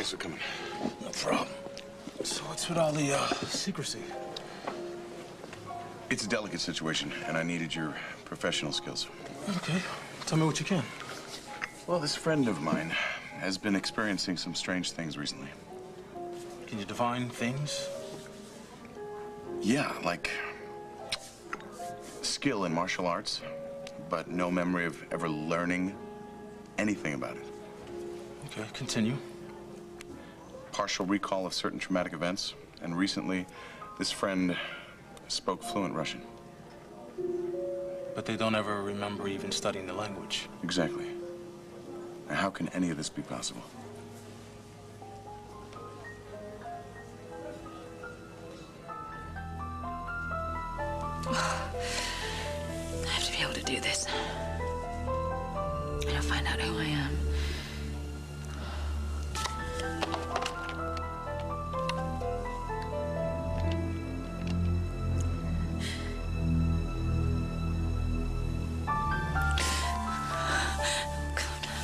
Thanks for coming. No problem. So what's with all the secrecy? It's a delicate situation, and I needed your professional skills. Okay. Tell me what you can. Well, this friend of mine has been experiencing some strange things recently. Can you define things? Yeah, like skill in martial arts, but no memory of ever learning anything about it. Okay, continue. Partial recall of certain traumatic events, and recently, this friend spoke fluent Russian. But they don't ever remember even studying the language. Exactly. Now, how can any of this be possible? I have to be able to do this. And I'll find out who I am.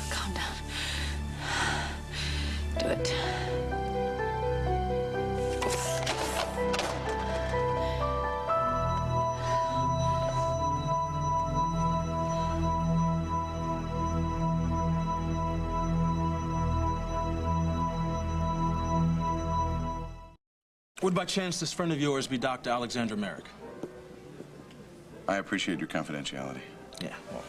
Calm down. Do it. Would by chance this friend of yours be Dr. Alexandra Marick? I appreciate your confidentiality. Yeah, well,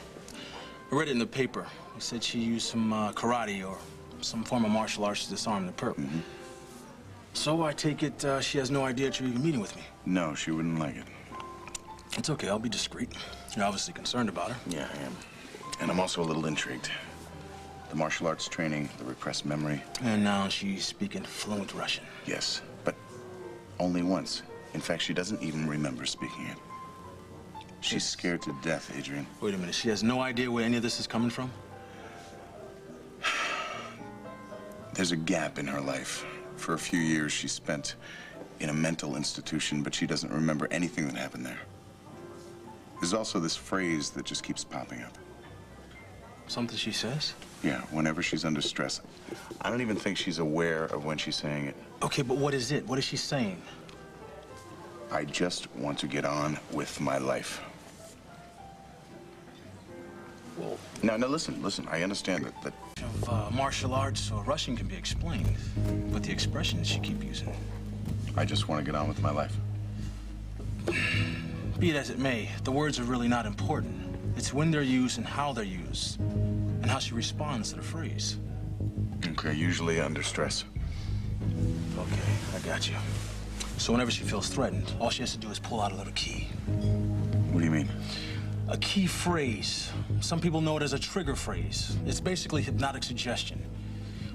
I read it in the paper. They said she used some karate or some form of martial arts to disarm the perp. Mm-hmm. So I take it she has no idea that you're even meeting with me. No, she wouldn't like it. It's okay, I'll be discreet. You're obviously concerned about her. Yeah, I am. And I'm also a little intrigued. The martial arts training, the repressed memory. And now she's speaking fluent Russian. Yes, but only once. In fact, she doesn't even remember speaking it. She's scared to death, Adrian. Wait a minute, she has no idea where any of this is coming from? There's a gap in her life. For a few years, she spent in a mental institution, but she doesn't remember anything that happened there. There's also this phrase that just keeps popping up. Something she says? Yeah, whenever she's under stress. I don't even think she's aware of when she's saying it. Okay, but what is it? What is she saying? I just want to get on with my life. Well, Now, listen. I understand that of martial arts or Russian can be explained, but the expressions she keep using. I just want to get on with my life. Be it as it may, the words are really not important. It's when they're used and how they're used, and how she responds to the phrase. Okay, usually under stress. Okay, I got you. So whenever she feels threatened, all she has to do is pull out a little key. What do you mean? A key phrase. Some people know it as a trigger phrase. It's basically hypnotic suggestion.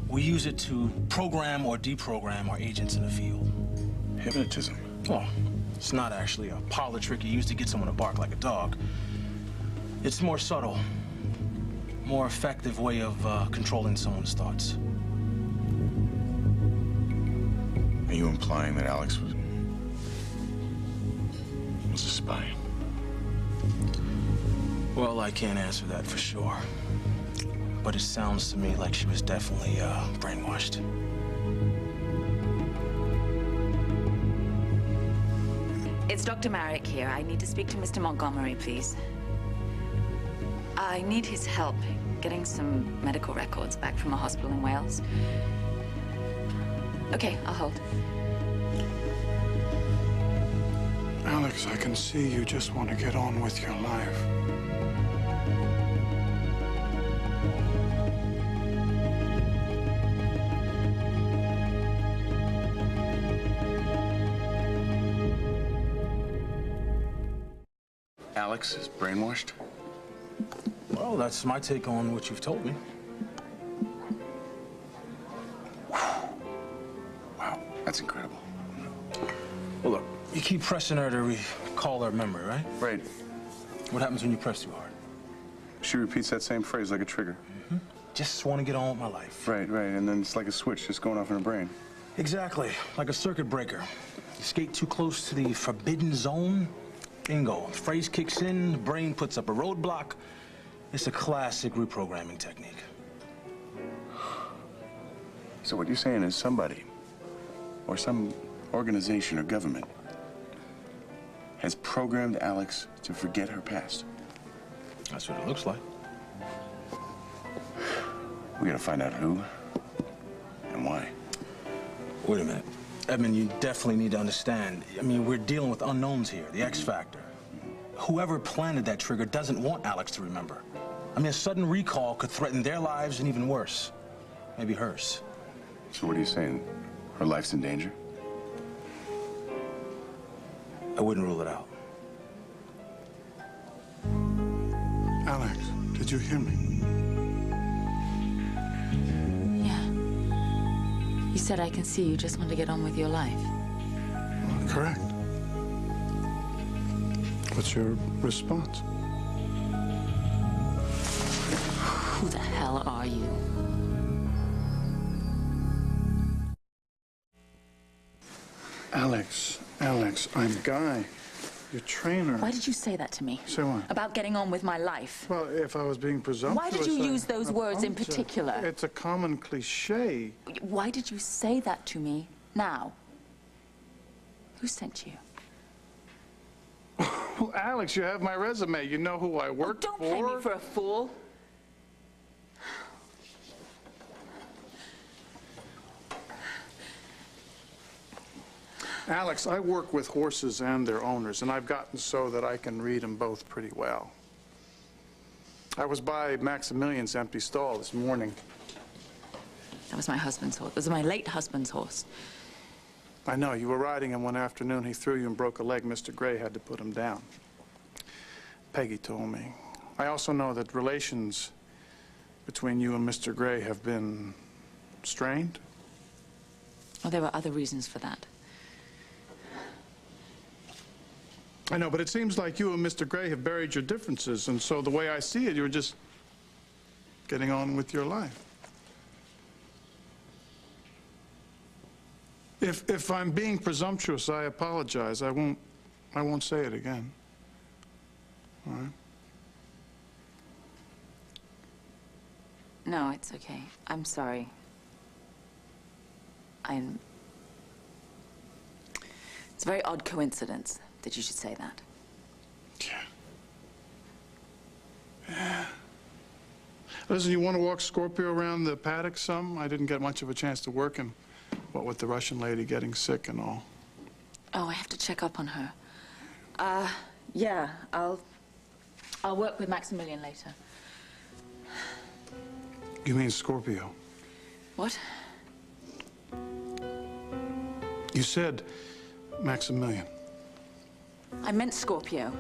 We use it to program or deprogram our agents in the field. Hypnotism. Well, it's not actually a parlor trick you use to get someone to bark like a dog. It's more subtle, more effective way of controlling someone's thoughts. Are you implying that Alex was a spy? Well, I can't answer that for sure. But it sounds to me like she was definitely brainwashed. It's Dr. Marick here. I need to speak to Mr. Montgomery, please. I need his help getting some medical records back from a hospital in Wales. Okay, I'll hold. Alex, I can see you just want to get on with your life. Alex is brainwashed? Well, that's my take on what you've told me. Wow, that's incredible. Well, look, you keep pressing her to recall her memory, right? Right. What happens when you press too hard? She repeats that same phrase like a trigger. Mm-hmm. Just want to get on with my life. Right, and then it's like a switch just going off in her brain. Exactly, like a circuit breaker. You skate too close to the forbidden zone, bingo. The phrase kicks in, the brain puts up a roadblock. It's a classic reprogramming technique. So what you're saying is somebody, or some organization or government, has programmed Alex to forget her past. That's what it looks like. We gotta find out who and why. Wait a minute. Edmund, you definitely need to understand. I mean, we're dealing with unknowns here, the X factor. Whoever planted that trigger doesn't want Alex to remember. I mean, a sudden recall could threaten their lives and even worse, maybe hers. So what are you saying? Her life's in danger? I wouldn't rule it out. Alex, did you hear me? Yeah. You said I can see you just want to get on with your life. Correct. What's your response? Who the hell are you? Alex, I'm Guy, your trainer. Why did you say that to me? Say what? About getting on with my life. Well, if I was being presumptuous... Why did you use those words in apologize. particular? It's a common cliche. Why did you say that to me now? Who sent you? Well, Alex, you have my resume. You know who I work Don't for. play me for a fool. Alex, I work with horses and their owners, and I've gotten so that I can read them both pretty well. I was by Maximilian's empty stall this morning. That was my husband's horse. It was my late husband's horse. I know, you were riding him one afternoon. He threw you and broke a leg. Mr. Gray had to put him down. Peggy told me. I also know that relations between you and Mr. Gray have been strained. Oh, there were other reasons for that. I know, but it seems like you and Mr. Gray have buried your differences, and so the way I see it, you're just getting on with your life. If I'm being presumptuous, I apologize. I won't say it again. All right? No, it's okay. I'm sorry. It's a very odd coincidence that you should say that. Yeah. Listen, you want to walk Scorpio around the paddock some? I didn't get much of a chance to work him, what with the Russian lady getting sick and all. Oh, I have to check up on her. Yeah, I'll work with Maximilian later. You mean Scorpio? What? You said Maximilian. I meant Scorpio.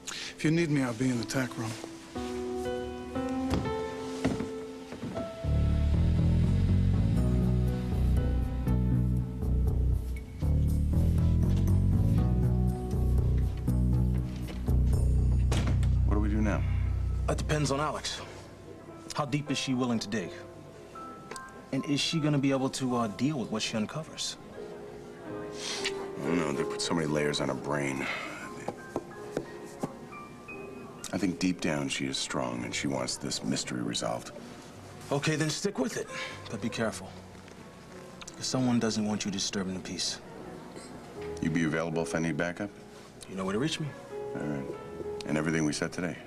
If you need me, I'll be in the tack room. What do we do now? That depends on Alex. How deep is she willing to dig? And is she going to be able to deal with what she uncovers? I don't know. They put so many layers on her brain. I think deep down she is strong and she wants this mystery resolved. Okay, then stick with it. But be careful. Because someone doesn't want you disturbing the peace. You be available if I need backup? You know where to reach me. All right. And everything we said today?